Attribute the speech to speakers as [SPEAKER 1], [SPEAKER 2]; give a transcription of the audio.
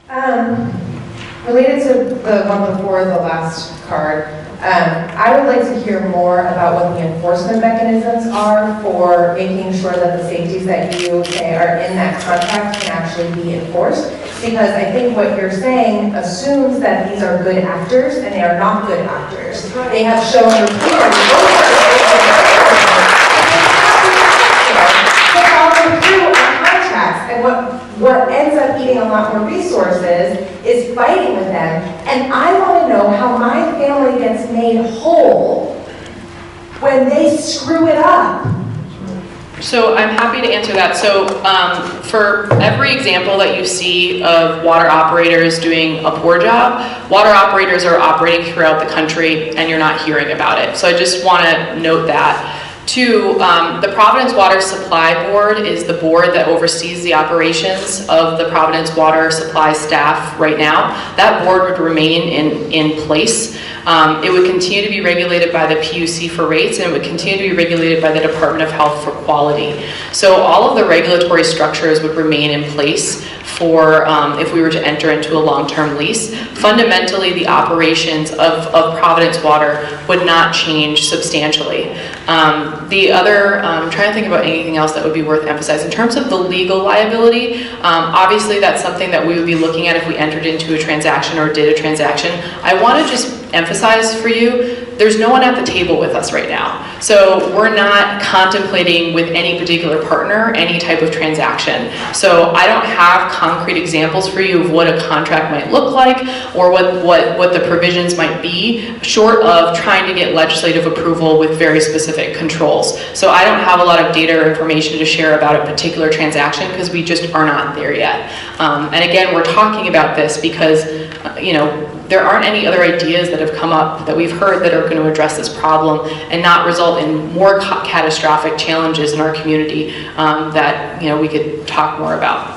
[SPEAKER 1] Related to the one before the last card, I would like to hear more about what the enforcement mechanisms are for making sure that the safeties that you say are in that contract can actually be enforced. Because I think what you're saying assumes that these are good actors, and they are not good actors. They have shown repeatedly to follow through on contracts, and what ends up eating a lot more resources is fighting with them. And I want to know how my family gets made whole when they screw it up.
[SPEAKER 2] So I'm happy to answer that. So for every example that you see of water operators doing a poor job, water operators are operating throughout the country and you're not hearing about it. So I just want to note that. Two, the Providence Water Supply Board is the board that oversees the operations of the Providence Water Supply staff right now. That board would remain in place. It would continue to be regulated by the PUC for rates, and it would continue to be regulated by the Department of Health for quality. So all of the regulatory structures would remain in place for if we were to enter into a long-term lease. Fundamentally, the operations of Providence Water would not change substantially. The other, I'm trying to think about anything else that would be worth emphasizing. In terms of the legal liability, obviously that's something that we would be looking at if we entered into a transaction or did a transaction. I want to just emphasize for you, there's no one at the table with us right now. So we're not contemplating with any particular partner any type of transaction. So I don't have concrete examples for you of what a contract might look like or what the provisions might be, short of trying to get legislative approval with very specific controls. So I don't have a lot of data or information to share about a particular transaction because we just are not there yet. And again, we're talking about this because there aren't any other ideas that have come up that we've heard that are going to address this problem and not result in more catastrophic challenges in our community that we could talk more about.